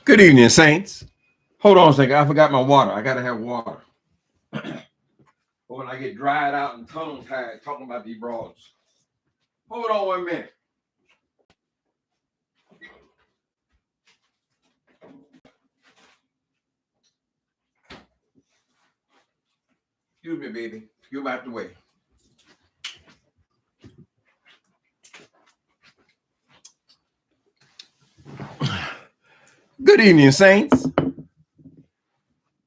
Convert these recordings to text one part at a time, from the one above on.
Good evening, Saints. Hold on a second. I forgot my water. I gotta have water. Or when I get dried out and tongue tied talking about these broads. Hold on 1 minute. Excuse me, baby. You're out the way. Good evening, Saints.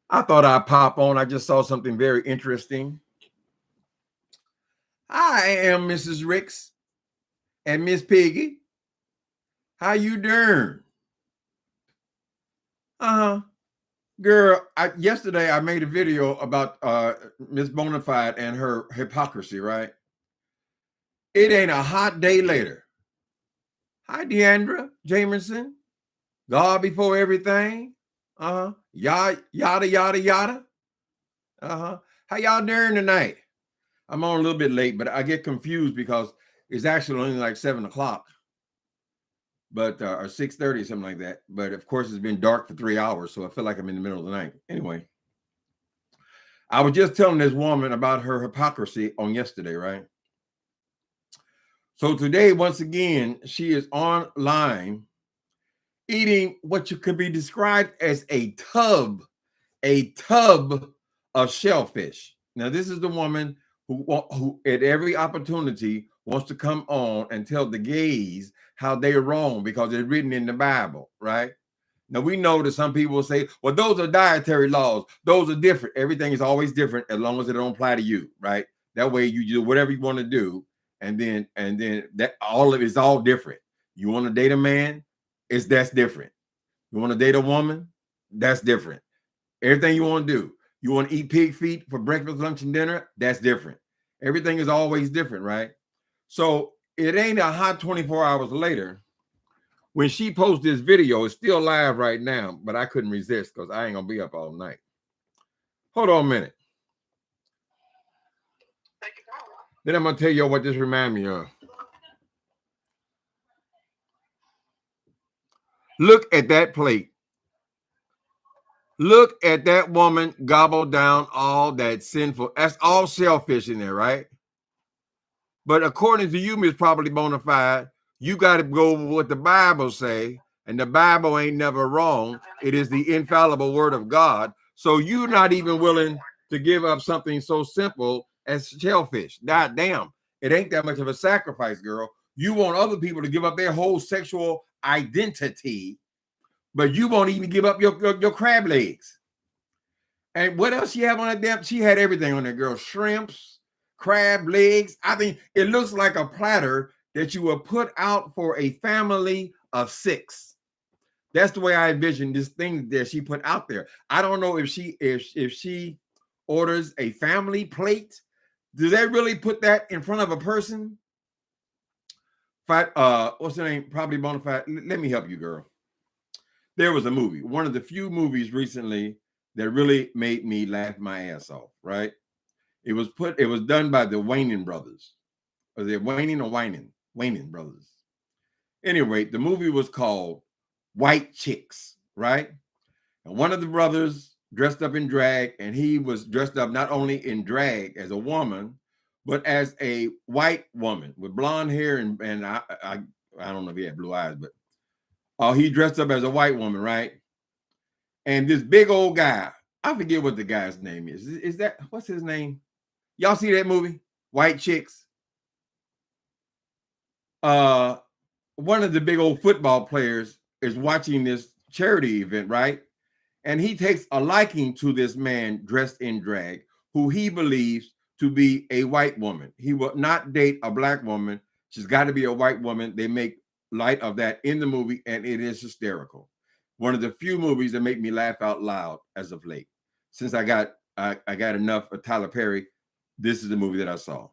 I thought I'd pop on. I just saw something very interesting. I am Mrs. Ricks and Miss Piggy. How you doing? Girl, yesterday I made a video about Miss Bonafide and her hypocrisy, right? It ain't a hot day later. Hi, Deandra Jamerson. God before everything. Yada, yada, yada. How y'all doing tonight? I'm on a little bit late, but I get confused because it's actually only like 7 o'clock. But or 6:30 or something like that. But of course, it's been dark for 3 hours, so I feel like I'm in the middle of the night. Anyway, I was just telling this woman about her hypocrisy on yesterday, right? So today, once again, she is online eating what could be described as a tub of shellfish. Now, this is the woman who at every opportunity wants to come on and tell the gays how they're wrong because it's written in the Bible, right? Now, we know that some people will say, well, those are dietary laws. Those are different. Everything is always different as long as it don't apply to you, right? That way you do whatever you want to do. And then that all of it's all different. You want to date a man, that's different. You want to date a woman, that's different. Everything you want to do. You want to eat pig feet for breakfast, lunch, and dinner, that's different. Everything is always different, right? So it ain't a hot 24 hours later when she posts this video. It's still live right now, but I couldn't resist because I ain't gonna be up all night. Hold on a minute. Then I'm gonna tell you what this reminds me of. Look at that plate. Look at that woman gobble down all that sinful. That's all shellfish in there, right? But according to you, Miss Properly Bonafide, you got to go with what the Bible say, and the Bible ain't never wrong. It is the infallible word of God. So you're not even willing to give up something so simple as shellfish. God damn, it ain't that much of a sacrifice, girl. You want other people to give up their whole sexual identity, but you won't even give up your crab legs. And what else she have on that damn? She had everything on there, girl. Shrimps, crab legs. I think it looks like a platter that you will put out for a family of 6. That's the way I envision this thing that she put out there. I don't know if she orders a family plate. Do they really put that in front of a person? What's her name? Probably Bonafide. Let me help you, girl. There was a movie, one of the few movies recently that really made me laugh my ass off, right? It was done by the Wayning brothers. Was it Wayning or Wayning? Wayning brothers. Anyway, the movie was called White Chicks, right? And one of the brothers dressed up in drag, and he was dressed up not only in drag as a woman, but as a white woman with blonde hair and I don't know if he had blue eyes, but he dressed up as a white woman, right? And this big old guy, I forget what the guy's name is. Is that, what's his name? Y'all see that movie, White Chicks? One of the big old football players is watching this charity event, right? And he takes a liking to this man dressed in drag, who he believes to be a white woman. He will not date a black woman. She's got to be a white woman. They make light of that in the movie, and it is hysterical. One of the few movies that make me laugh out loud as of late. Since I got enough of Tyler Perry, this is the movie that I saw.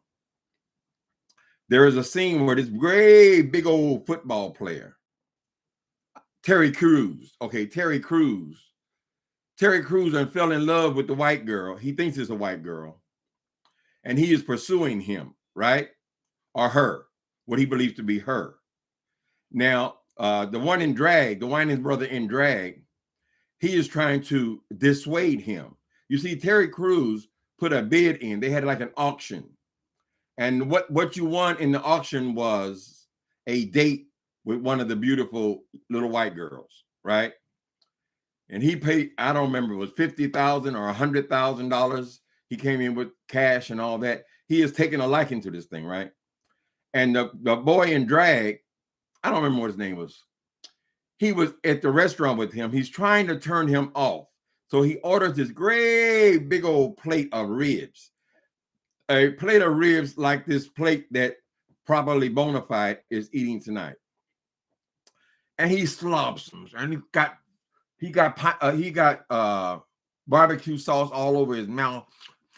There is a scene where this great big old football player, Terry Crews, and fell in love with the white girl. He thinks it's a white girl, and he is pursuing him, right? Or her. what he believes to be her. Now, the one in drag, the whining brother in drag, he is trying to dissuade him. You see, Terry Crews put a bid in. They had like an auction. And what you won in the auction was a date with one of the beautiful little white girls, right? And he paid, I don't remember, it was $50,000 or $100,000. He came in with cash and all that. He is taking a liking to this thing, right? And the boy in drag, I don't remember what his name was. He was at the restaurant with him. He's trying to turn him off. So he orders this great big old plate of ribs. A plate of ribs like this plate that probably Bonafide is eating tonight. And he slobs them. And he got barbecue sauce all over his mouth.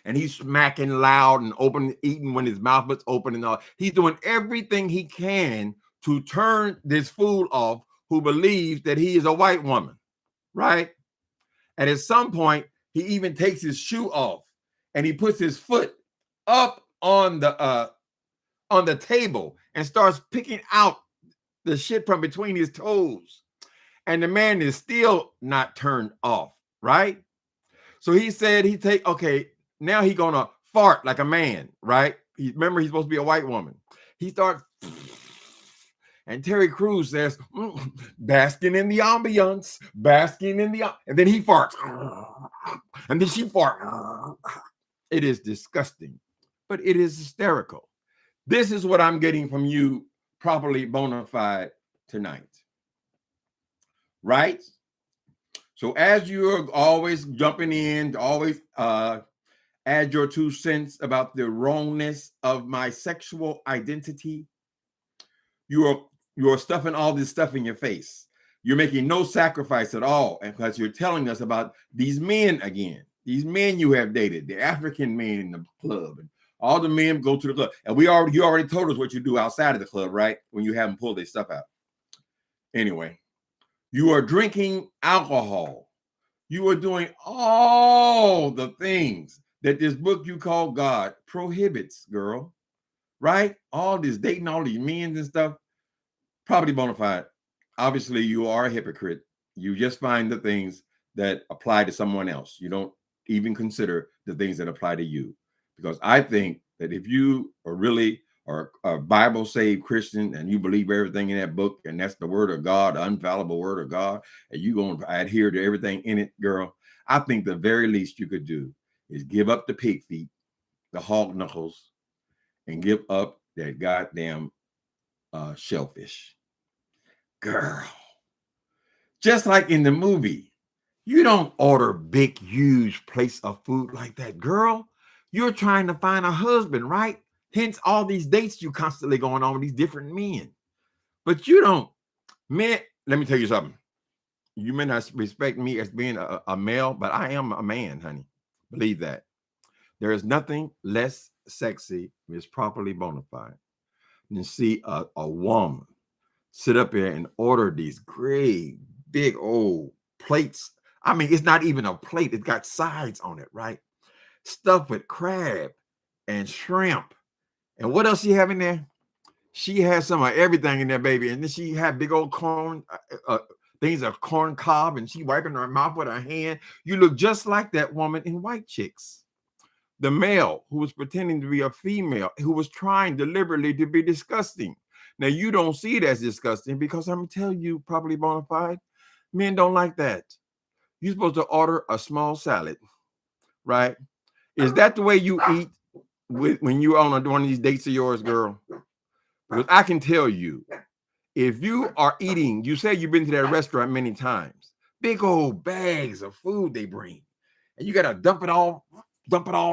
And he's smacking loud and eating when his mouth was open and all. He's doing everything he can to turn this fool off who believes that he is a white woman, right? And at some point, he even takes his shoe off and he puts his foot up on the table and starts picking out the shit from between his toes. And the man is still not turned off, right? So he said okay, now he's gonna fart like a man, right? Remember, he's supposed to be a white woman. He starts, and Terry Crews says, basking in the ambiance, and then he farts. And then she farts. It is disgusting, but it is hysterical. This is what I'm getting from you, properly bona fide, tonight. Right? So as you're always jumping in, always add your 2 cents about the wrongness of my sexual identity, you're stuffing all this stuff in your face. You're making no sacrifice at all, and because you're telling us about these men again, these men you have dated, the African men in the club, and all the men go to the club. And you already told us what you do outside of the club, right? When you have them pull their stuff out. Anyway, you are drinking alcohol. You are doing all the things that this book you call God prohibits, girl. Right? All this dating, all these men and stuff. Probably bona fide. Obviously, you are a hypocrite. You just find the things that apply to someone else. You don't even consider the things that apply to you. Because I think that if you are really a Bible-saved Christian and you believe everything in that book, and that's the word of God, the infallible word of God, and you're going to adhere to everything in it, girl, I think the very least you could do is give up the pig feet, the hog knuckles, and give up that goddamn shellfish. Girl, just like in the movie, you don't order big, huge plates of food like that, girl. You're trying to find a husband, right? Hence all these dates you constantly going on with these different men. But you don't, man, let me tell you something. You may not respect me as being a male, but I am a man, honey. Believe that. There is nothing less sexy, is properly bona fide, than see a woman sit up here and order these great big old plates. I mean, it's not even a plate. It's got sides on it, right? Stuffed with crab and shrimp. And what else she have in there? She has some of everything in there, baby. And then she had big old corn, things of corn cob, and she wiping her mouth with her hand. You look just like that woman in White Chicks. The male who was pretending to be a female, who was trying deliberately to be disgusting. Now, you don't see it as disgusting because I'm telling you, probably bona fide, men don't like that. You're supposed to order a small salad, right? Is that the way you eat when you're on one of these dates of yours, girl? Because I can tell you, if you are eating, you say you've been to that restaurant many times, big old bags of food they bring, and you got to dump it all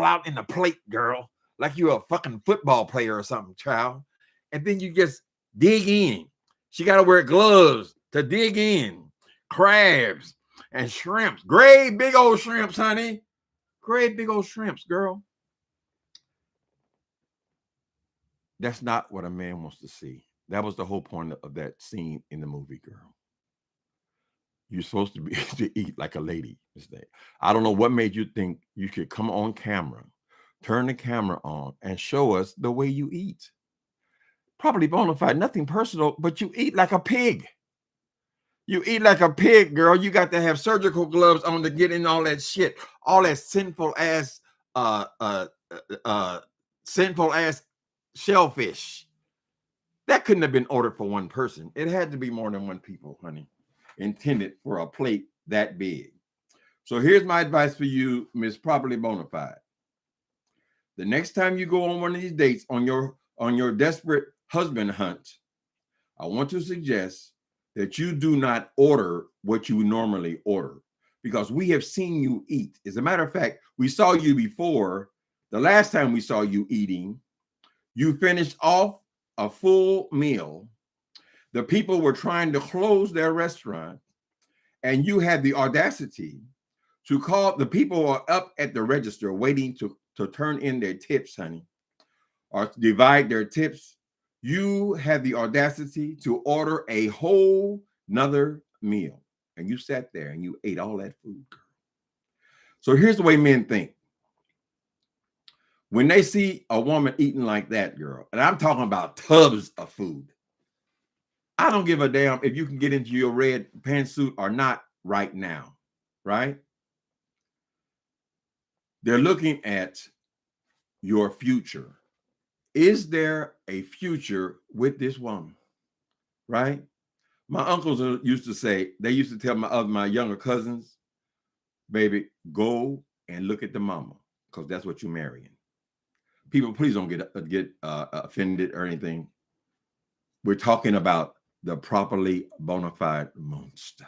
out in the plate, girl, like you're a fucking football player or something, child. And then you just dig in. She got to wear gloves to dig in. Crabs and shrimps. Great big old shrimps, honey. Great big old shrimps, girl. That's not what a man wants to see. That was the whole point of that scene in the movie, girl. You're supposed to be to eat like a lady. I don't know what made you think you could come on camera, turn the camera on, and show us the way you eat. Probably bona fide, nothing personal, but you eat like a pig. You eat like a pig, girl. You got to have surgical gloves on to get in all that shit, all that sinful ass shellfish. That couldn't have been ordered for one person. It had to be more than one people, honey, intended for a plate that big. So here's my advice for you, Miss Properly Bonafide. The next time you go on one of these dates on your desperate husband hunt, I want to suggest that you do not order what you normally order, because we have seen you eat. As a matter of fact, we saw you before. The last time we saw you eating, you finished off a full meal. The people were trying to close their restaurant, and you had the audacity to call the people who are up at the register waiting to turn in their tips, honey, or divide their tips. You had the audacity to order a whole nother meal, and you sat there and you ate all that food, girl. So here's the way men think. When they see a woman eating like that, girl, and I'm talking about tubs of food, I don't give a damn if you can get into your red pantsuit or not right now, right? They're looking at your future. Is there a future with this woman, right? My uncles used to say, they used to tell my younger cousins, baby, go and look at the mama, because that's what you're marrying. People, please don't get offended or anything. We're talking about the properly bona fide monster.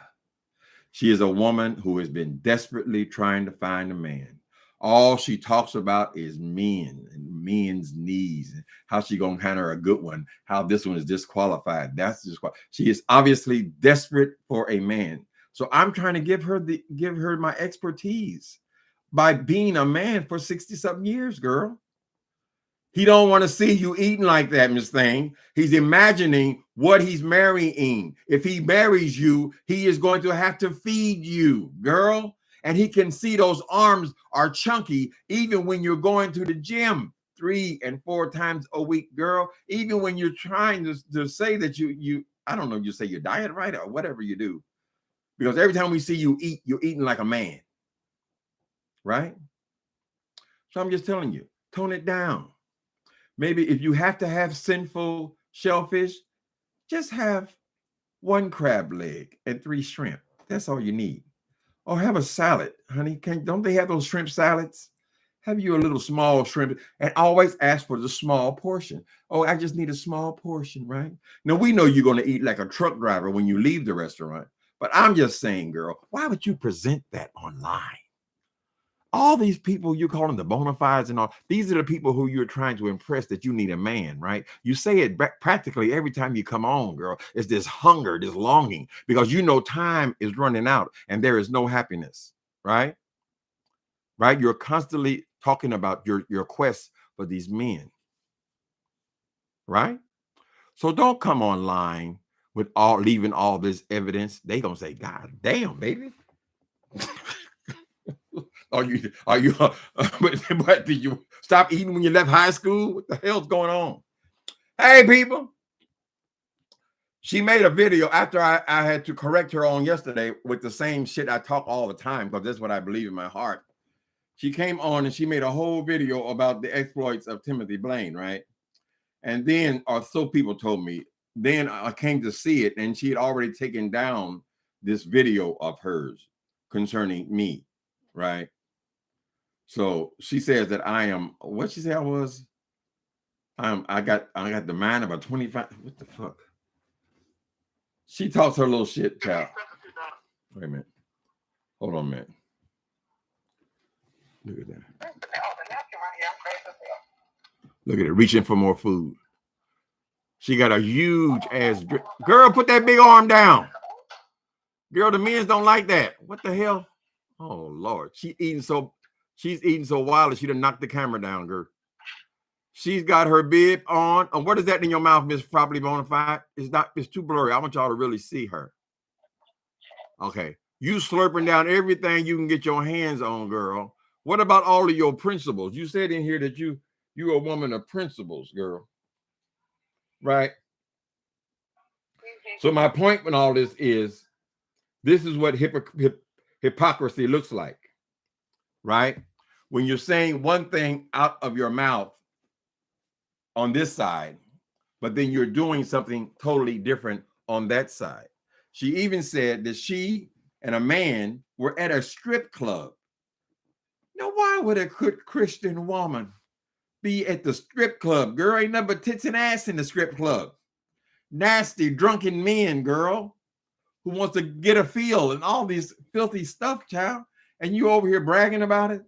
She is a woman who has been desperately trying to find a man. All she talks about is men and men's needs, and how she gonna hand her a good one, how this one is disqualified. That's disqualified. She is obviously desperate for a man. So I'm trying to give her my expertise by being a man for 60-something years, girl. He don't want to see you eating like that, Miss Thing. He's imagining what he's marrying. If he marries you, he is going to have to feed you, girl. And he can see those arms are chunky even when you're going to the gym 3 and 4 times a week, girl. Even when you're trying to say that you I don't know, you say your diet right or whatever you do. Because every time we see you eat, you're eating like a man, right? So I'm just telling you, tone it down. Maybe if you have to have sinful shellfish, just have 1 crab leg and 3 shrimp. That's all you need. Or have a salad, honey. Don't they have those shrimp salads? Have you a little small shrimp, and always ask for the small portion. Oh, I just need a small portion, right? Now, we know you're going to eat like a truck driver when you leave the restaurant, but I'm just saying, girl, why would you present that online? All these people you're calling the bona fides and all, these are the people who you're trying to impress that you need a man, right? You say it practically every time you come on, girl. It's this hunger, this longing, because you know time is running out and there is no happiness, right? Right? You're constantly talking about your quest for these men, right? So don't come online with leaving all this evidence. They gonna say, God damn, baby. Are you but did you stop eating when you left high school? What the hell's going on? Hey, people. She made a video after I had to correct her on yesterday with the same shit I talk all the time, because that's what I believe in my heart. She came on and she made a whole video about the exploits of Timothy Blaine, right? And then, or so people told me, then I came to see it, and she had already taken down this video of hers concerning me, right? So she says that I am, what she say I was? I got the mind of a 25. What the fuck? She talks her little shit, child. Wait a minute. Hold on a minute. Look at that. Look at it, reaching for more food. She got a huge ass drip. Girl, put that big arm down. Girl, the men's don't like that. What the hell? Oh Lord, she's eating so wild she done knocked the camera down, girl. She's got her bib on. And what is that in your mouth, Miss Properly Bonafide? It's too blurry. I want y'all to really see her. Okay. You slurping down everything you can get your hands on, girl. What about all of your principles? You said in here that you're a woman of principles, girl. right? So my point with all this is what hypocrisy looks like, right? When you're saying one thing out of your mouth on this side, but then you're doing something totally different on that side. She even said that she and a man were at a strip club. Now, why would a Christian woman be at the strip club? Girl, ain't nothing but tits and ass in the strip club. Nasty, drunken men, girl, who wants to get a feel and all these filthy stuff, child. And you over here bragging about it?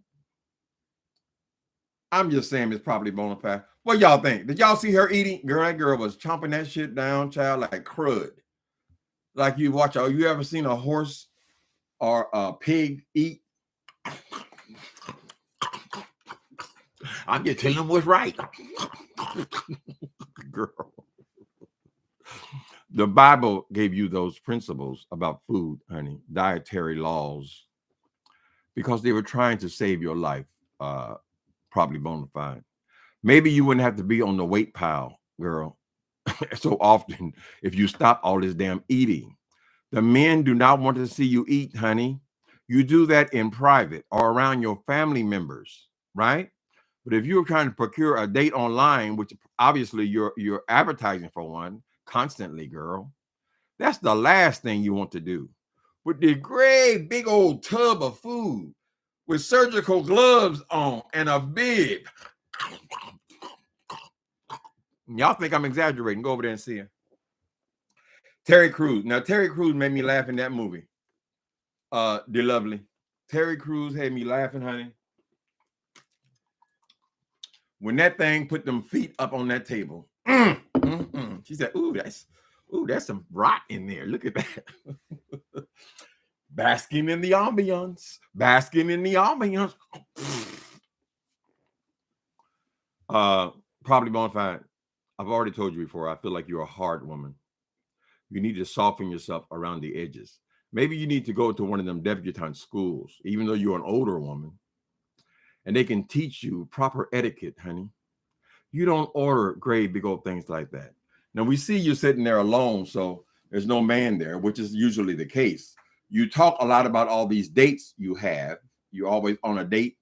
I'm just saying it's probably bona fide. What y'all think? Did y'all see her eating? Girl, that girl was chomping that shit down, child, like crud. Like you ever seen a horse or a pig eat? I'm just telling them what's right. Girl. The Bible gave you those principles about food, honey, dietary laws, because they were trying to save your life, probably bona fide. Maybe you wouldn't have to be on the weight pile, girl, so often if you stop all this damn eating. The men do not want to see you eat, honey. You do that in private or around your family members, right? But if you're trying to procure a date online, which obviously you're advertising for one constantly, girl, that's the last thing you want to do. With the great big old tub of food with surgical gloves on and a bib. Y'all think I'm exaggerating? Go over there and see her. Terry Crews. Now, Terry Crews made me laugh in that movie. Dear Lovely. Terry Crews had me laughing, honey. When that thing put them feet up on that table. She said, ooh, that's some rot in there. Look at that. Basking in the ambiance. Basking in the ambiance. Probably bona fide. I've already told you before, I feel like you're a hard woman. You need to soften yourself around the edges. Maybe you need to go to one of them debutante schools, even though you're an older woman, and they can teach you proper etiquette, honey. You don't order great big old things like that. Now, we see you sitting there alone, so there's no man there, which is usually the case. You talk a lot about all these dates you have. You're always on a date,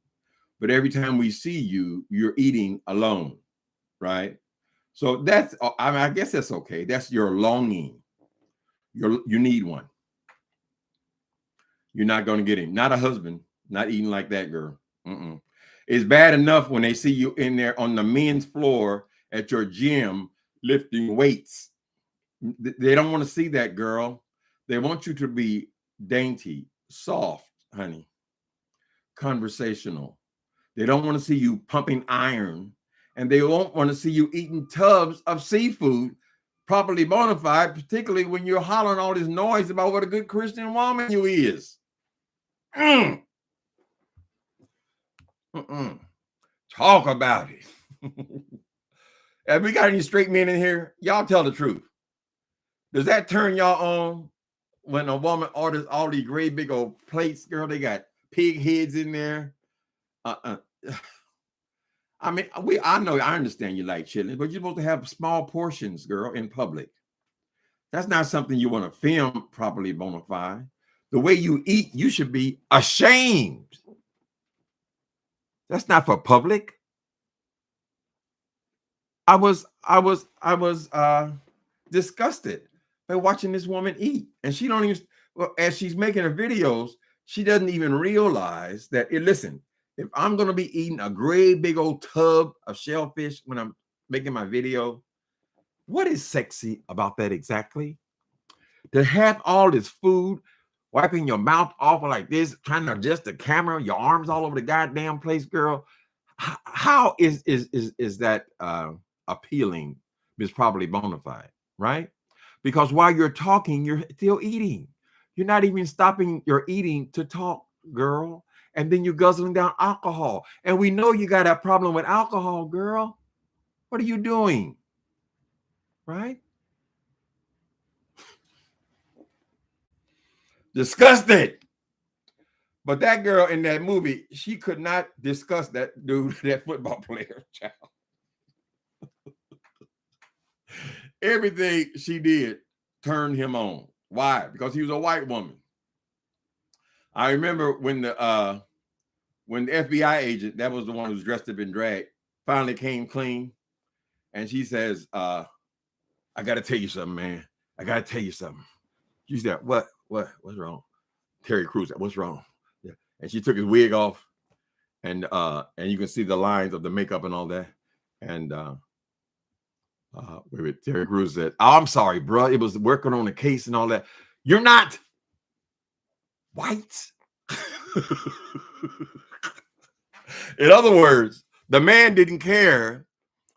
but every time we see you, you're eating alone, right? So that's, I guess that's okay. That's your longing. You need one. You're not going to get him. Not a husband. Not eating like that, girl. It's bad enough when they see you in there on the men's floor at your gym lifting weights. They don't want to see that, girl. They want you to be dainty, soft, honey, conversational. They don't want to see you pumping iron, and they won't want to see you eating tubs of seafood, properly bona fide, particularly when you're hollering all this noise about what a good Christian woman you is. Talk about it. Have we got any straight men in here? Y'all tell the truth. Does that turn y'all on when a woman orders all these great big old plates, girl? They got pig heads in there. I mean, I understand you like chitlins, but you're supposed to have small portions, girl, in public. That's not something you want to film properly bona fide. The way you eat, you should be ashamed. That's not for public. I was disgusted by watching this woman eat, and she don't even. Well, as she's making her videos, she doesn't even realize that. Listen, if I'm gonna be eating a great big old tub of shellfish when I'm making my video, what is sexy about that exactly? To have all this food, wiping your mouth off like this, trying to adjust the camera, your arms all over the goddamn place, girl. How is that appealing? Is probably bona fide, right? Because while you're talking, you're still eating. You're not even stopping your eating to talk, girl. And then you're guzzling down alcohol. And we know you got a problem with alcohol, girl. What are you doing? Right? Disgusted. But that girl in that movie, she could not discuss that dude, that football player, child. Everything she did turned him on. Why? Because he was a white woman. I remember when the FBI agent, that was the one who was dressed up in drag, finally came clean, and she says, I gotta tell you something, man. I gotta tell you something. She said, what's wrong? Terry Crews, what's wrong? Yeah. And she took his wig off, and you can see the lines of the makeup and all that. And Terry Crews said, oh, I'm sorry, bro. It was working on the case and all that. You're not white. In other words, the man didn't care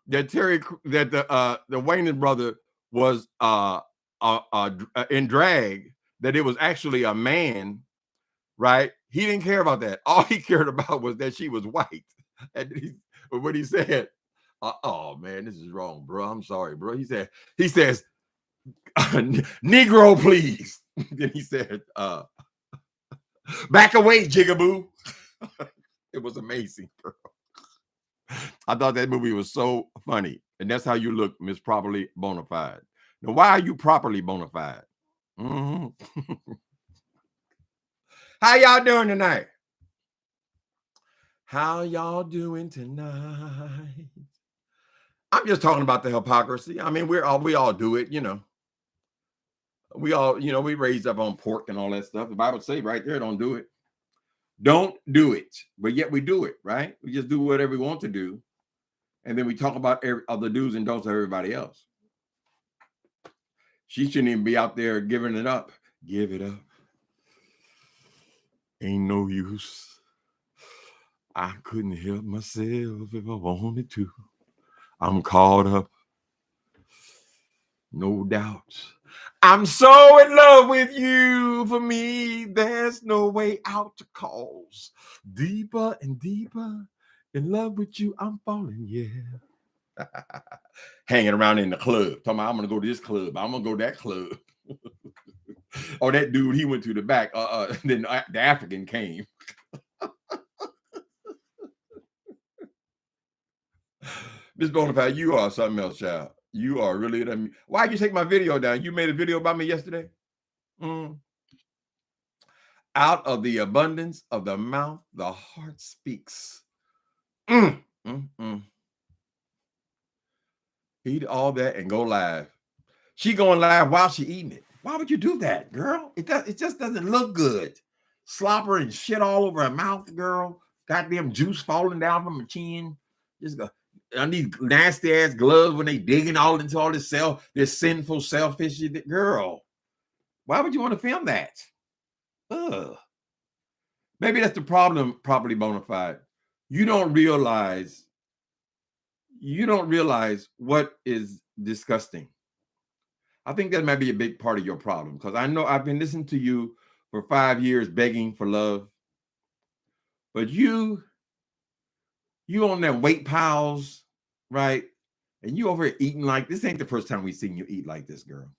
that the Wayne brother was in drag, that it was actually a man, right? He didn't care about that. All he cared about was that she was white. And what he said, oh man, this is wrong, bro. I'm sorry, bro. He says, Negro, please. Then he said, back away, jigaboo. It was amazing, bro. I thought that movie was so funny. And that's how you look, Miss Properly Bonafide. Now, why are you properly bonafide? Mm-hmm. How y'all doing tonight? How y'all doing tonight? I'm just talking about the hypocrisy. I mean, we all do it, you know. We all, you know, we raised up on pork and all that stuff. The Bible say right there, don't do it. Don't do it. But yet we do it, right? We just do whatever we want to do. And then we talk about other do's and don'ts of everybody else. She shouldn't even be out there giving it up. Give it up. Ain't no use. I couldn't help myself if I wanted to. I'm caught up. No doubt. I'm so in love with you. For me, there's no way out, to cause deeper and deeper in love with you. I'm falling, yeah. Hanging around in the club. Talking about, I'm going to go to this club. I'm going to go to that club. Oh, that dude, he went to the back. Then the African came. Miss Bonafide, you are something else, child. You are really. Why'd you take my video down? You made a video about me yesterday? Out of the abundance of the mouth, the heart speaks. Eat all that and go live. She going live while she eating it. Why would you do that, girl? It just doesn't look good. Slobber and shit all over her mouth, girl. Goddamn juice falling down from her chin. Just go. And these nasty ass gloves when they digging all into all this sinful, selfish shit. Girl, why would you want to film that? Ugh. Maybe that's the problem, properly bonafide. You don't realize what is disgusting. I think that might be a big part of your problem, because I know I've been listening to you for 5 years begging for love, but you on them weight piles, right? And you over here eating like this. Ain't the first time we've seen you eat like this, girl.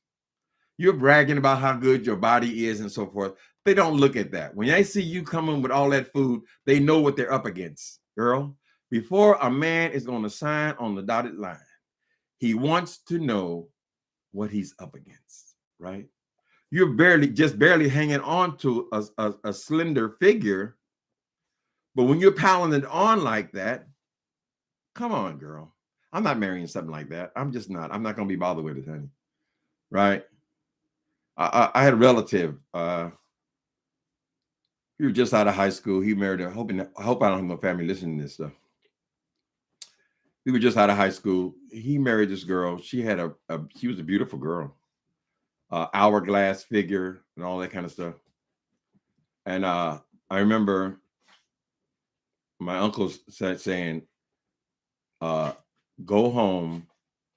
You're bragging about how good your body is and so forth. They don't look at that. When they see you coming with all that food, they know what they're up against, girl. Before a man is going to sign on the dotted line, he wants to know what he's up against, right? You're barely hanging on to a slender figure. But when you're piling it on like that, come on, girl. I'm not marrying something like that. I'm just not. I'm not going to be bothered with it, honey. Right? I had a relative. He was just out of high school. He married her. I hope I don't have no family listening to this stuff. He was just out of high school. He married this girl. She was a beautiful girl. Hourglass figure and all that kind of stuff. And I remember my uncle saying, go home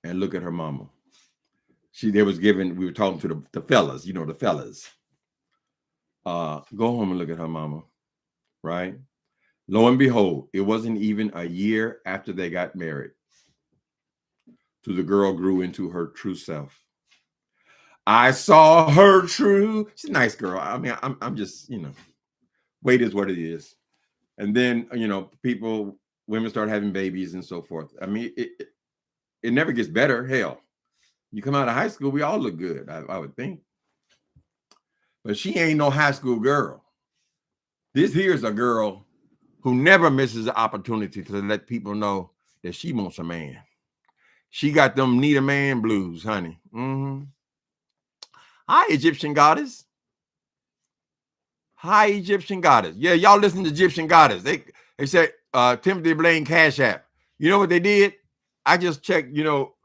and look at her mama. We were talking to the fellas, the fellas. Go home and look at her mama, right? Lo and behold, it wasn't even a year after they got married till the girl grew into her true self. I saw her true. She's a nice girl. I mean, I'm just, weight is what it is. And then, women start having babies and so forth. I mean, it never gets better. Hell, You come out of high school, we all look good, I would think. But she ain't no high school girl. This here's a girl who never misses an opportunity to let people know that she wants a man. She got them need a man blues, honey. Hi, Egyptian goddess. Hi, Egyptian goddess. Yeah, y'all listen to Egyptian goddess. They said Timothy Blaine Cash App. You know what they did? I just checked, you know,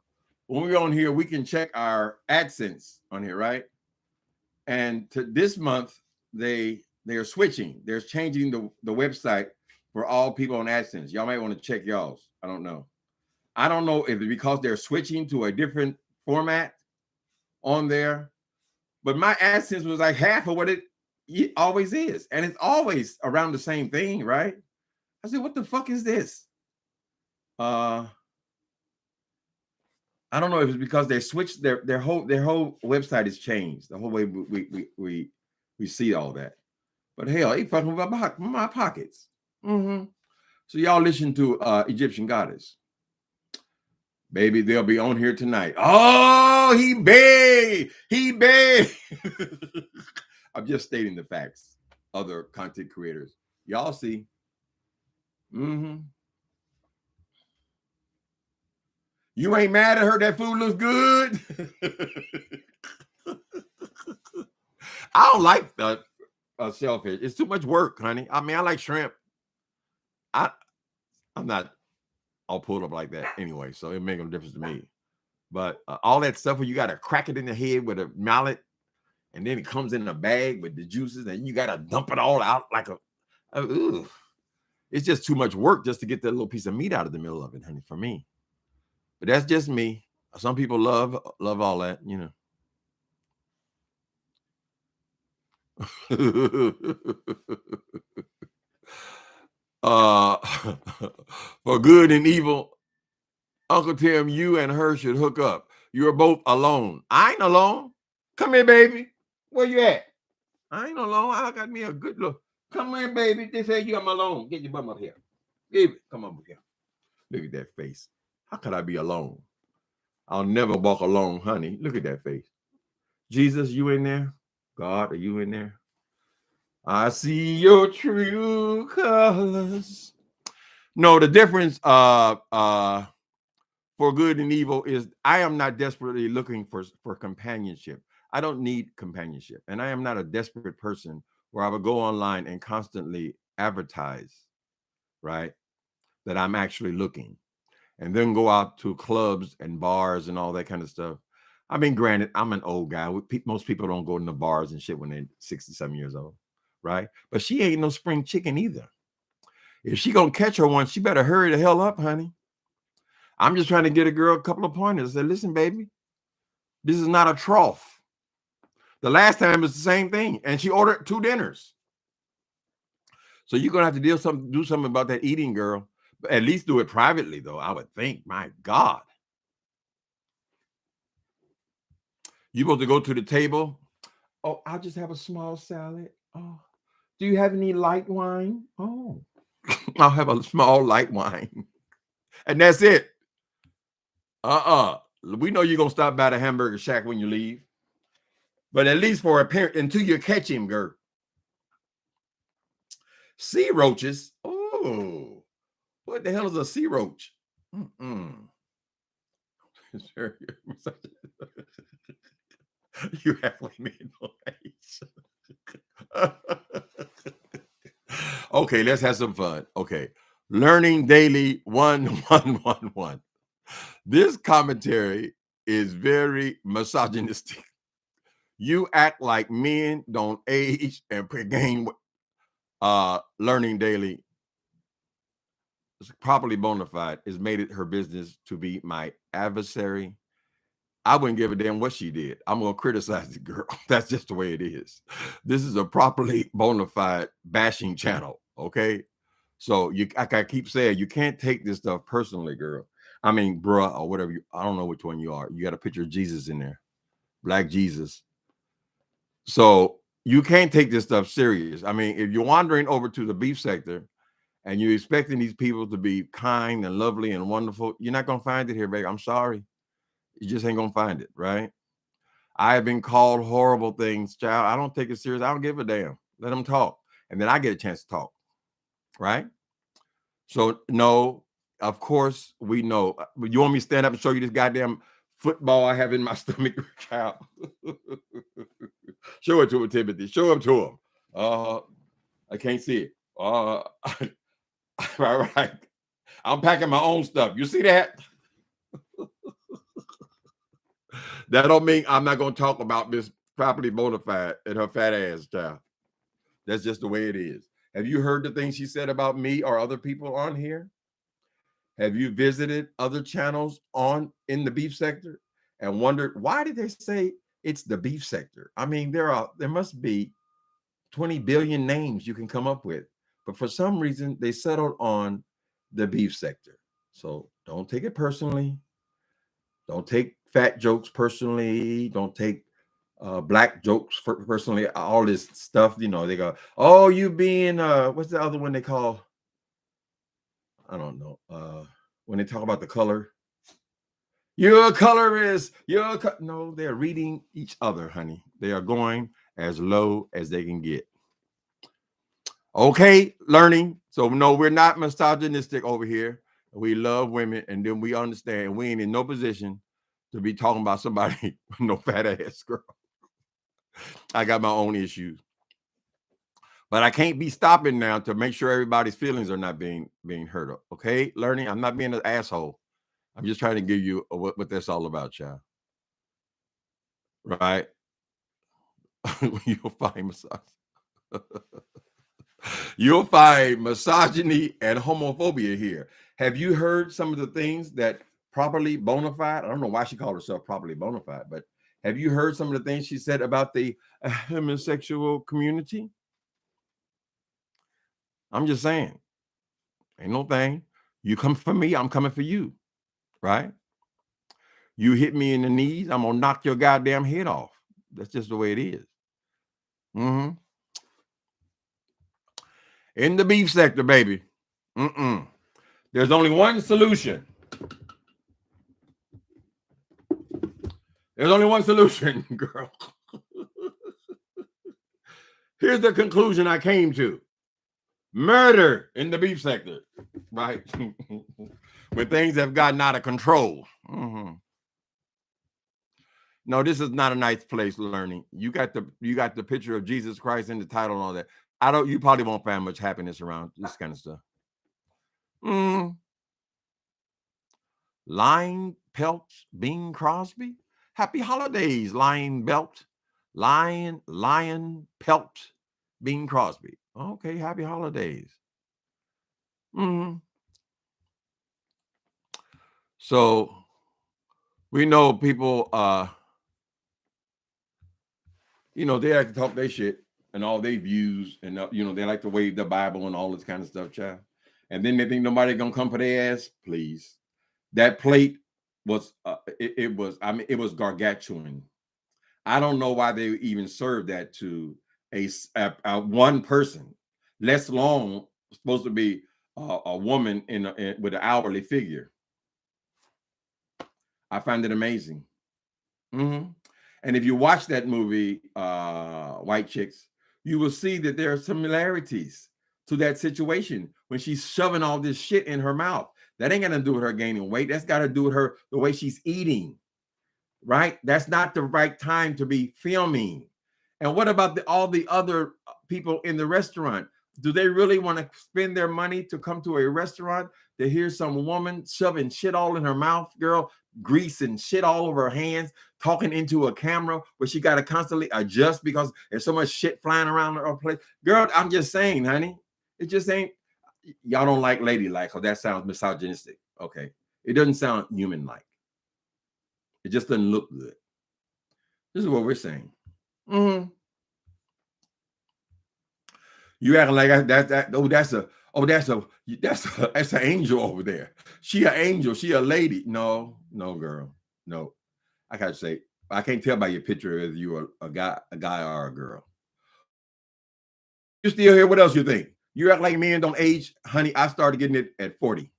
when we're on here, we can check our AdSense on here, right? And to this month, they are switching. They're changing the website for all people on AdSense. Y'all might want to check y'all's. I don't know. I don't know if it's because they're switching to a different format on there, but my AdSense was like half of what it always is. And it's always around the same thing, right? I said, what the fuck is this? I don't know if it's because they switched their whole website has changed. The whole way we see all that. But hell, they fucking with my pockets. So y'all listen to Egyptian goddess. Baby, they'll be on here tonight. Oh, he begged. I'm just stating the facts. Other content creators. Y'all see. You ain't mad at her? That food looks good. I don't like shellfish. It's too much work, honey. I mean, I like shrimp. I'm not all pulled up like that anyway, so it make no difference to me. But all that stuff where you got to crack it in the head with a mallet, and then it comes in a bag with the juices, and you got to dump it all out like it's just too much work just to get that little piece of meat out of the middle of it, honey, for me. But that's just me. Some people love all that, you know. For good and evil, Uncle Tim, you and her should hook up. You're both alone. I ain't alone. Come here, baby. Where you at? I ain't alone. I got me a good look. Come here, baby. They say you I'm alone. Get your bum up here. Baby, come over here. Look at that face. How could I be alone? I'll never walk alone, honey. Look at that face. Jesus, you in there? God, are you in there? I see your true colors. No, the difference for good and evil is I am not desperately looking for companionship. I don't need companionship. And I am not a desperate person where I would go online and constantly advertise, right, that I'm actually looking, and then go out to clubs and bars and all that kind of stuff. I mean, granted, I'm an old guy. Most people don't go in the bars and shit when they're 67 years old, right? But she ain't no spring chicken either. If she gonna catch her one, she better hurry the hell up, honey. I'm just trying to get a girl a couple of pointers. I said, listen, baby, this is not a trough. The last time it was the same thing, and she ordered 2 dinners. So you're gonna have to do something about that eating, girl. But at least do it privately, though. I would think. My God, you supposed to go to the table. Oh, I'll just have a small salad. Oh, do you have any light wine? Oh, I'll have a small light wine, and that's it. We know you're gonna stop by the hamburger shack when you leave, but at least for a parent until you catch him, girl. Sea roaches. Oh, what the hell is a sea roach? You halfway made noise. Okay, let's have some fun. Okay, learning daily 1111. This commentary is very misogynistic. You act like men don't age and gain. Learning daily, properly bona fide, has made it her business to be my adversary. I wouldn't give a damn what she did. I'm gonna criticize the girl. That's just the way it is. This is a properly bona fide bashing channel. Okay, so like I keep saying, you can't take this stuff personally, girl. I mean, bruh, or whatever. I don't know which one you are. You got a picture of Jesus in there, Black Jesus. So you can't take this stuff serious. I mean, if you're wandering over to the beef sector and you're expecting these people to be kind and lovely and wonderful, you're not gonna find it here, baby. I'm sorry. You just ain't gonna find it, right? I have been called horrible things, child. I don't take it serious. I don't give a damn. Let them talk. And then I get a chance to talk, right? So, no, of course, we know. You want me to stand up and show you this goddamn football I have in my stomach, child? Show it to him, Timothy. Show it to him. I can't see it. All right. I'm packing my own stuff. You see that? That don't mean I'm not going to talk about Miss Properly Bonafide and her fat ass, child. That's just the way it is. Have you heard the things she said about me or other people on here? Have you visited other channels in the beef sector and wondered why did they say it's the beef sector? I mean, there must be 20 billion names you can come up with, but for some reason they settled on the beef sector. So don't take it personally. Don't take fat jokes personally. Don't take black jokes personally. All this stuff, they go, oh, you being what's the other one they call? I don't know. When they talk about the color, your colorist. No, they're reading each other, honey. They are going as low as they can get. Okay, learning. So no, we're not misogynistic over here. We love women, and then we understand we ain't in no position to be talking about somebody with no fat ass girl. I got my own issues, but I can't be stopping now to make sure everybody's feelings are not being hurt. Okay, learning. I'm not being an asshole. I'm just trying to give you what that's all about, child. Right? You'll find you'll find misogyny and homophobia here. Have you heard some of the things that Properly Bonafide? I don't know why she called herself Properly Bonafide, but have you heard some of the things she said about the homosexual community? I'm just saying, ain't no thing. You come for me, I'm coming for you, right? You hit me in the knees, I'm gonna knock your goddamn head off. That's just the way it is. Mm-hmm. In the beef sector, baby. There's only one solution. There's only one solution, girl. Here's the conclusion I came to. Murder in the beef sector, right? When things have gotten out of control. No, this is not a nice place, learning. You got the picture of Jesus Christ in the title and all that. You probably won't find much happiness around this kind of stuff. Lion Pelt Bing Crosby. Happy holidays, Lion Pelt Bing Crosby. Okay, happy holidays. So we know people they like to talk their shit and all their views, and they like to wave the Bible and all this kind of stuff, child. And then they think nobody gonna come for their ass. Please. That plate was it was gargantuan. I don't know why they even served that to a one person, less long supposed to be a woman with an hourly figure. I find it amazing. And if you watch that movie, White Chicks, you will see that there are similarities to that situation when she's shoving all this shit in her mouth. That ain't got to do with her gaining weight. That's got to do with the way she's eating, right? That's not the right time to be filming. And what about all the other people in the restaurant? Do they really want to spend their money to come to a restaurant to hear some woman shoving shit all in her mouth, girl, grease and shit all over her hands, talking into a camera where she got to constantly adjust because there's so much shit flying around her place? Girl, I'm just saying, honey, it just ain't. Y'all don't like ladylike, because that sounds misogynistic. Okay. It doesn't sound human-like. It just doesn't look good. This is what we're saying. You acting like that's an angel over there. She an angel. She a lady. No, girl. No. I gotta say, I can't tell by your picture if you're a guy or a girl. You still here? What else you think? You act like men don't age, honey. I started getting it at 40.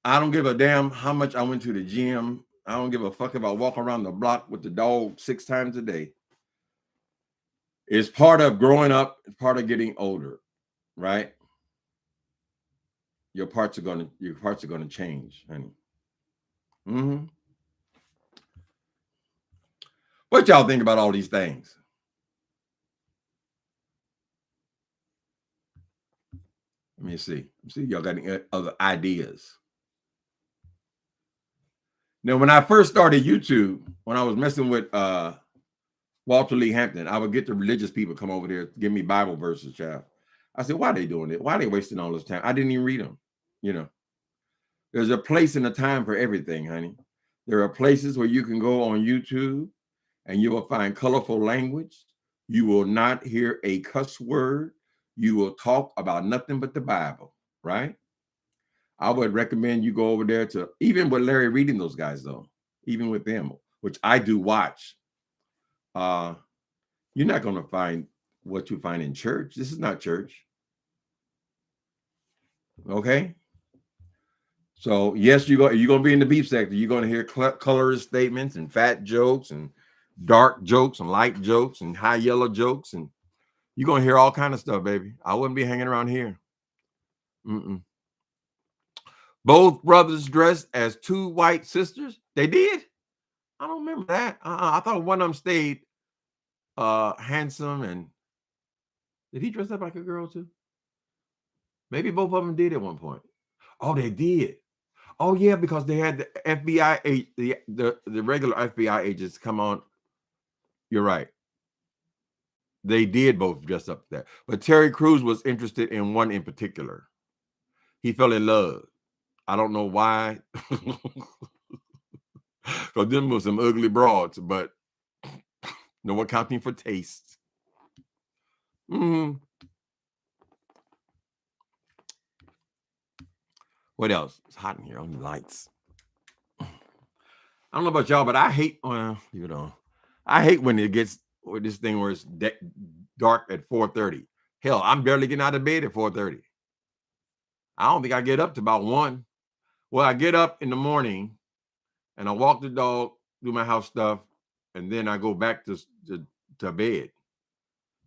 I don't give a damn how much I went to the gym. I don't give a fuck if I walk around the block with the dog 6 times a day. It's part of growing up. It's part of getting older, right? Your parts are gonna change, honey. Mm-hmm. What y'all think about all these things? Let me see. Y'all got any other ideas? Now, when I first started YouTube, when I was messing with Walter Lee Hampton, I would get the religious people come over there, give me Bible verses, child. I said, why are they doing it? Why are they wasting all this time? I didn't even read them. You know, there's a place and a time for everything, honey. There are places where you can go on YouTube and you will find colorful language. You will not hear a cuss word. You will talk about nothing but the Bible, right? I would recommend you go over there to, even with Larry reading those guys, though, even with them, which I do watch. You're not going to find what you find in church. This is not church. Okay. So yes, you're going to be in the beef sector. You're going to hear colorist statements and fat jokes and dark jokes and light jokes and high yellow jokes. And you're going to hear all kind of stuff, baby. I wouldn't be hanging around here. Mm-mm. Both brothers dressed as 2 white sisters. They did? I don't remember that. I thought one of them stayed handsome. And did he dress up like a girl too? Maybe both of them did at one point. Oh, they did. Oh yeah, because they had the FBI, the regular FBI agents come on. You're right. They did both dress up there. But Terry Crews was interested in one in particular. He fell in love. I don't know why. Because them was some ugly broads, but no accounting for taste. What else? It's hot in here on the lights. I don't know about y'all, but I hate, I hate when it gets with this thing where it's dark at 4:30. Hell, I'm barely getting out of bed at 4:30. I don't think I get up to about 1. Well, I get up in the morning and I walk the dog, do my house stuff, and then I go back to bed.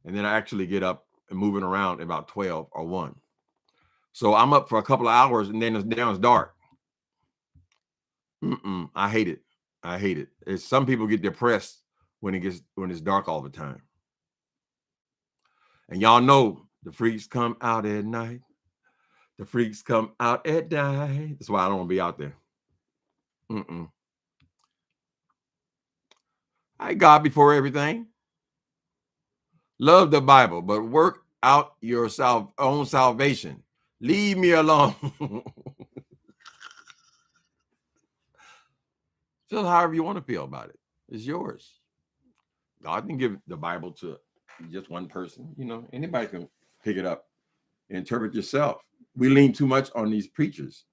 And then I actually get up and moving around at about 12 or 1. So I'm up for a couple of hours and then it's dark. I hate it. I hate it. Some people get depressed when it's dark all the time. And y'all know the freaks come out at night. The freaks come out at night. That's why I don't want to be out there. I God before everything. Love the Bible, but work out your own salvation. Leave me alone. Feel however you want to feel about it. It's yours. God didn't give the Bible to just one person. Anybody can pick it up and interpret yourself. We lean too much on these preachers,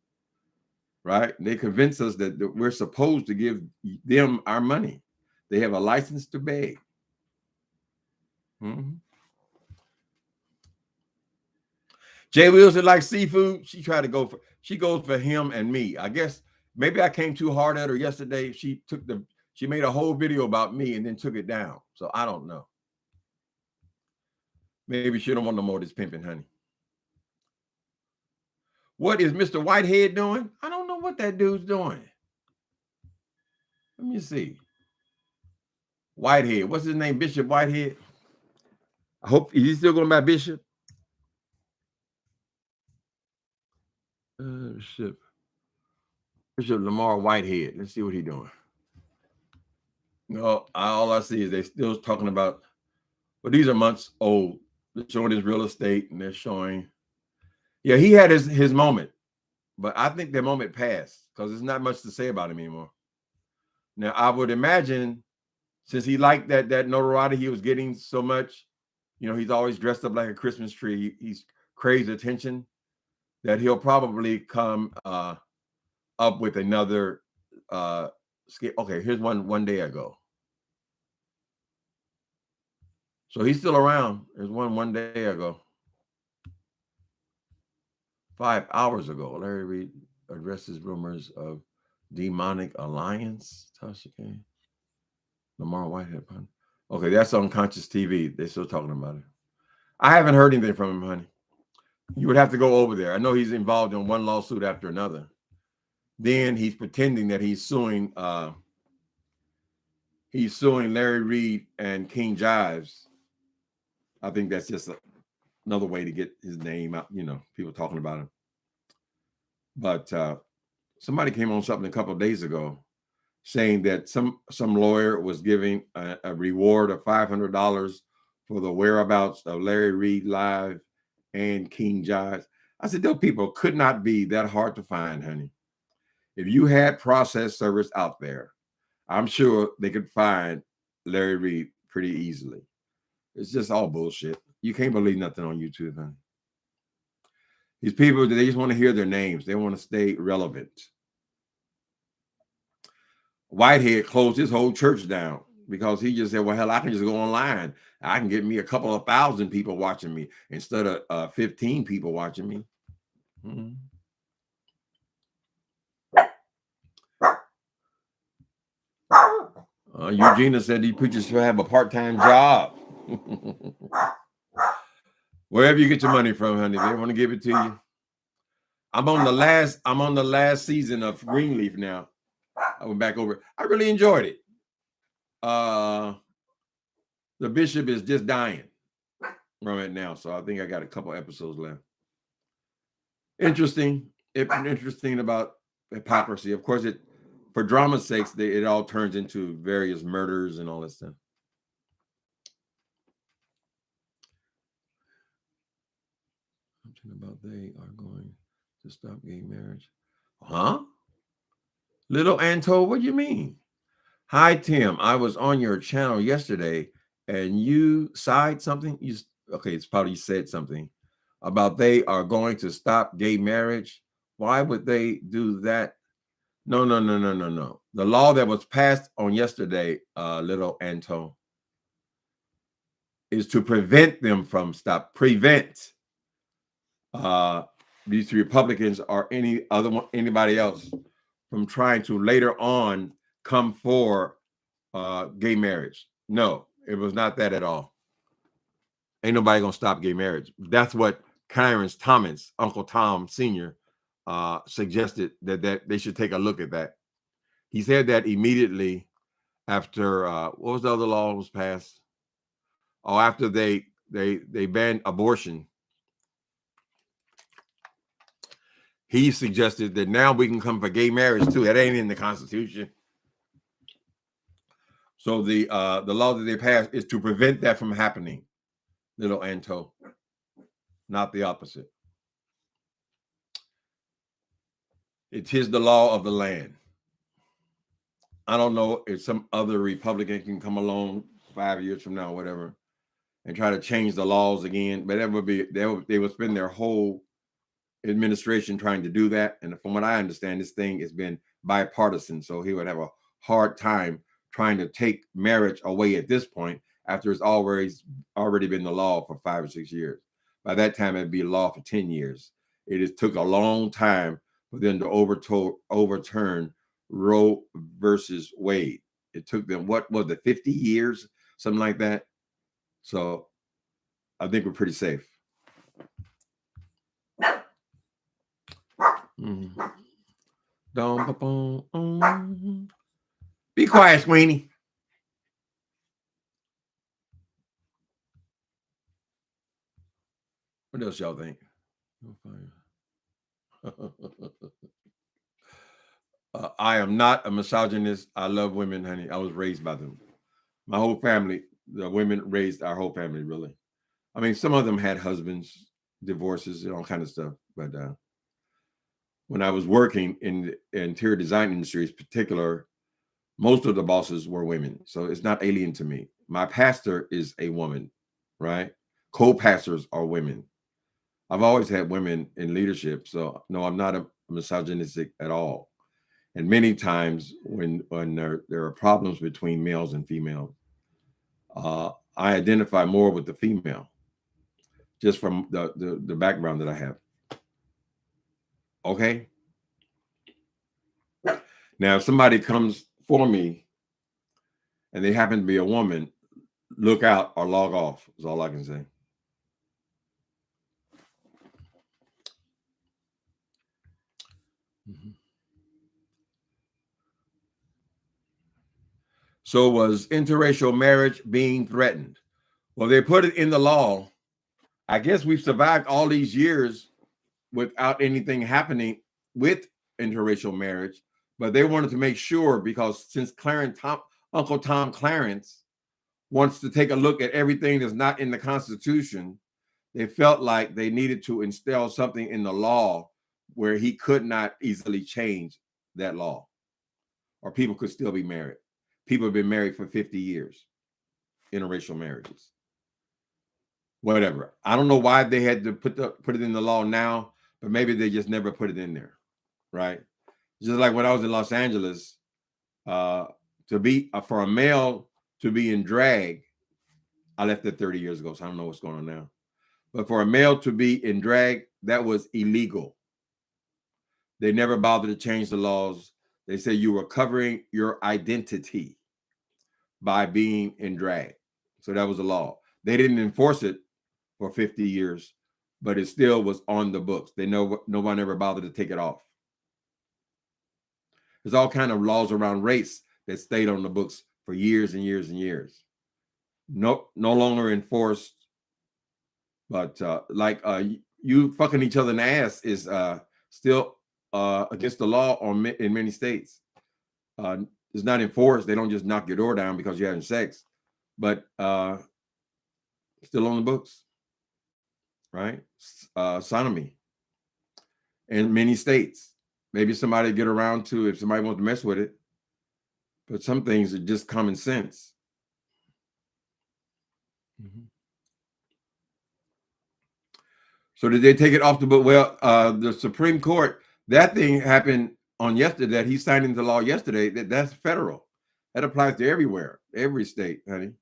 right? They convince us that we're supposed to give them our money. They have a license to beg. Jay Wilson likes seafood. She goes for him and me. I guess maybe I came too hard at her yesterday. She made a whole video about me and then took it down. So I don't know. Maybe she don't want no more of this pimping, honey. What is Mr. Whitehead doing? I don't know what that dude's doing. Let me see. Whitehead. What's his name? Bishop Whitehead. I hope he's still going by Bishop. Bishop Lamar Whitehead. Let's see what he's doing. No, all I see is they still talking about, but these are months old. They're showing his real estate and they're showing, yeah, he had his moment, but I think that moment passed because there's not much to say about him anymore. Now, I would imagine since he liked that notoriety he was getting so much, he's always dressed up like a Christmas tree. He's craved attention that he'll probably come up with another okay, here's one day ago. So he's still around. There's one day ago. 5 hours ago, Larry Reid addresses rumors of Demonic Alliance. Tasha K. Lamar Whitehead. Okay, that's on Conscious TV. They're still talking about it. I haven't heard anything from him, honey. You would have to go over there. I know he's involved in one lawsuit after another. Then he's pretending that he's suing Larry Reed and King Jives. I think that's just another way to get his name out, people talking about him. But somebody came on something a couple of days ago saying that some lawyer was giving a reward of $500 for the whereabouts of Larry Reed Live and King Jives. I said, those people could not be that hard to find, honey. If you had process servers out there, I'm sure they could find Larry Reed pretty easily. It's just all bullshit. You can't believe nothing on YouTube, honey. These people, they just want to hear their names. They want to stay relevant. Whitehead closed his whole church down because he just said, well, hell, I can just go online. I can get me a couple of thousand people watching me instead of 15 people watching me. Mm-hmm. Eugenia said these preachers should have a part-time job. Wherever you get your money from, honey, they want to give it to you. I'm on the last season of Greenleaf now. I went back over. I really enjoyed it. The bishop is just dying from it now, so I think I got a couple episodes left. Interesting about hypocrisy. Of course, for drama's sake, it all turns into various murders and all that stuff. Something about they are going to stop gay marriage. Huh? Little Anto, what do you mean? Hi, Tim. I was on your channel yesterday and you said something. It's probably said something about they are going to stop gay marriage. Why would they do that? No. The law that was passed on yesterday, little Anto, is to prevent them from prevent these Republicans or anybody else from trying to later on come for gay marriage. No, it was not that at all. Ain't nobody gonna stop gay marriage. That's what Clarence Thomas, Uncle Tom Sr., suggested that they should take a look at that. He said that immediately after what was the other law was passed? Oh, after they banned abortion. He suggested that now we can come for gay marriage too. That ain't in the Constitution. So the law that they passed is to prevent that from happening, little Anto, not the opposite. It is the law of the land. I don't know if some other Republican can come along 5 years from now, or whatever, and try to change the laws again. But they would spend their whole administration trying to do that. And from what I understand, this thing has been bipartisan. So he would have a hard time trying to take marriage away at this point after it's already been the law for 5 or 6 years. By that time, it'd be law for 10 years. It took a long time for them to overturn Roe versus Wade. It took them, what was it, 50 years, something like that. So I think we're pretty safe. Be quiet, Sweeney. What else y'all think? I am not a misogynist. I love women, honey. I was raised by them. My whole family, the women raised our whole family, really. I mean, some of them had husbands, divorces, and all kind of stuff. But when I was working in the interior design industry, in particular, most of the bosses were women. So it's not alien to me. My pastor is a woman, right? Co-pastors are women. I've always had women in leadership. So no, I'm not a misogynistic at all. And many times when there are problems between males and females, I identify more with the female, just from the background that I have. Okay. Now, if somebody comes for me and they happen to be a woman, look out or log off is all I can say. So was interracial marriage being threatened? Well, they put it in the law. I guess we've survived all these years without anything happening with interracial marriage, but they wanted to make sure, because since Uncle Tom Clarence wants to take a look at everything that's not in the Constitution, they felt like they needed to instill something in the law where he could not easily change that law, or people could still be married. People have been married for 50 years, interracial marriages. Whatever. I don't know why they had to put it in the law now, but maybe they just never put it in there, right? Just like when I was in Los Angeles, for a male to be in drag, I left it 30 years ago, so I don't know what's going on now. But for a male to be in drag, that was illegal. They never bothered to change the laws. They said you were covering your identity by being in drag. So that was the law. They didn't enforce it for 50 years, but it still was on the books. No one ever bothered to take it off. There's all kind of laws around race that stayed on the books for years and years and years. No longer enforced, but you fucking each other in the ass is still against the law in many states. It's not enforced. They don't just knock your door down because you're having sex, but still on the books, right? Sodomy in many states. Maybe somebody get around to, if somebody wants to mess with it, but some things are just common sense. Mm-hmm. So did they take it off the book? Well, the Supreme Court, that thing happened on yesterday, that he signed into law yesterday. That's federal. That applies to everywhere, every state, honey.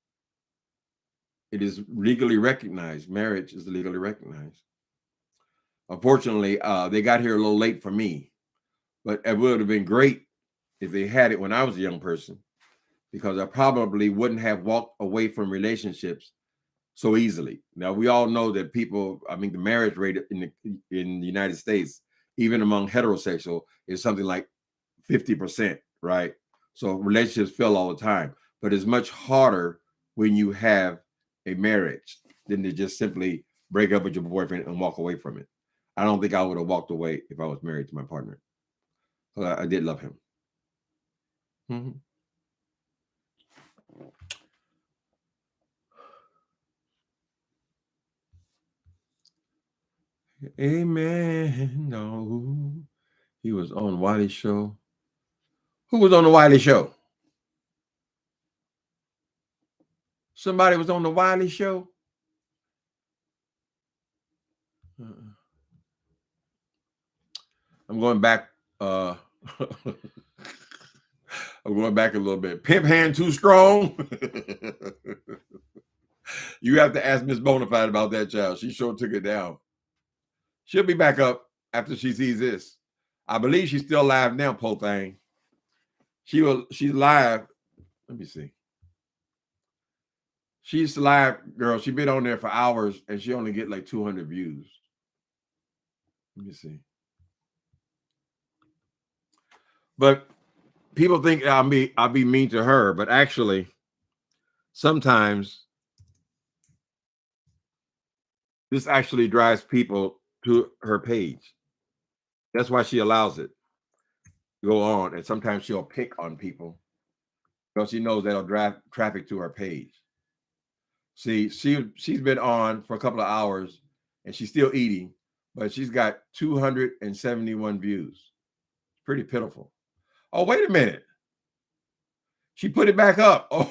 It is legally recognized. Marriage is legally recognized. Unfortunately, they got here a little late for me, but it would have been great if they had it when I was a young person, because I probably wouldn't have walked away from relationships so easily. Now, we all know that the marriage rate in the United States, even among heterosexual, is something like 50%, right? So relationships fail all the time, but it's much harder when you have a marriage than to just simply break up with your boyfriend and walk away from it. I don't think I would have walked away if I was married to my partner. I did love him. Mm-hmm. Amen. No, he was on Wiley's show. Who was on the Wiley show? Somebody was on the Wiley show. I'm going back. I'm going back a little bit. Pimp hand too strong. You have to ask Miss Bonafide about that child. She sure took it down. She'll be back up after she sees this. I believe she's still live now, po thing. She's live. Let me see. She's live, girl. She's been on there for hours and she only get like 200 views. Let me see. But people think I'll be mean to her, but actually, sometimes this actually drives people to her page. That's why she allows it to go on, and sometimes she'll pick on people because she knows that'll drive traffic to her page. See, she's been on for a couple of hours and she's still eating, but she's got 271 views. Pretty pitiful. Oh, wait a minute. She put it back up. Oh,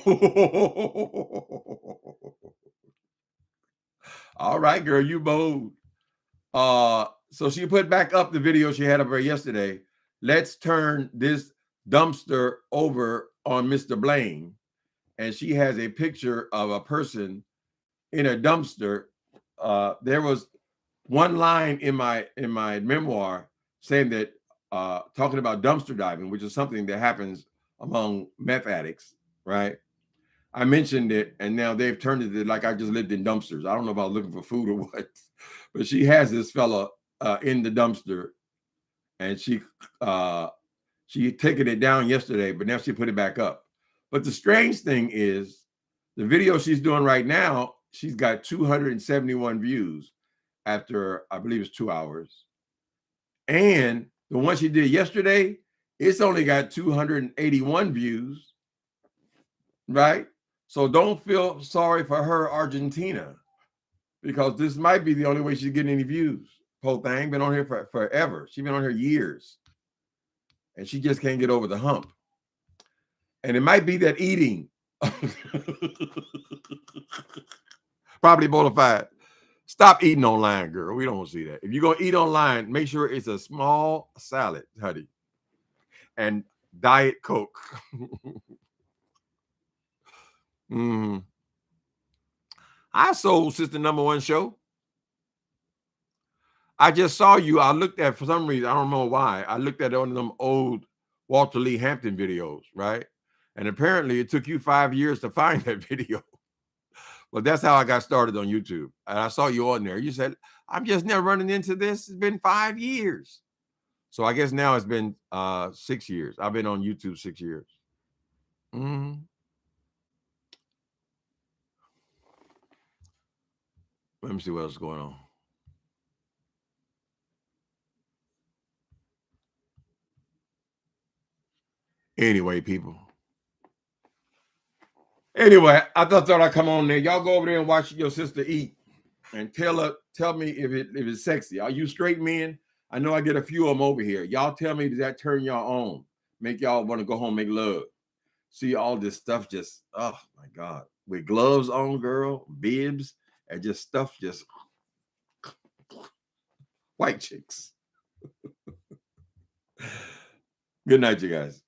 all right, girl, you bold. So she put back up the video she had of her yesterday. Let's turn this dumpster over on Mr. Blaine. And she has a picture of a person in a dumpster. There was one line in my memoir saying that talking about dumpster diving, which is something that happens among meth addicts, right? I mentioned it, and now they've turned it to like I just lived in dumpsters. I don't know about looking for food or what, but she has this fella in the dumpster, and she taken it down yesterday, but now she put it back up. But the strange thing is, the video she's doing right now, she's got 271 views after, I believe it's 2 hours. And the one she did yesterday, it's only got 281 views, right? So don't feel sorry for her, Argentina, because this might be the only way she's getting any views. Whole thing been on here for forever. She's been on here years, and she just can't get over the hump. And it might be that eating. Probably BONAFIDE. Stop eating online, girl. We don't want to see that. If you're going to eat online, make sure it's a small salad, honey, and Diet Coke. I sold Sister Number One show. I just saw you. I looked at, for some reason, I don't know why, I looked at one of them old Walter Lee Hampton videos, right? And apparently it took you 5 years to find that video. But that's how I got started on YouTube. And I saw you on there. You said, I'm just never running into this. It's been 5 years. So I guess now it's been 6 years. I've been on YouTube 6 years. Let me see what else is going on. Anyway, people. Anyway, I thought I'd come on there. Y'all go over there and watch your sister eat, and tell me if it's sexy. Are you straight men? I know I get a few of them over here. Y'all tell me, does that turn y'all on? Make y'all want to go home, make love? See all this stuff just, oh my God, with gloves on, girl, bibs, and just stuff, just white chicks. Good night, you guys.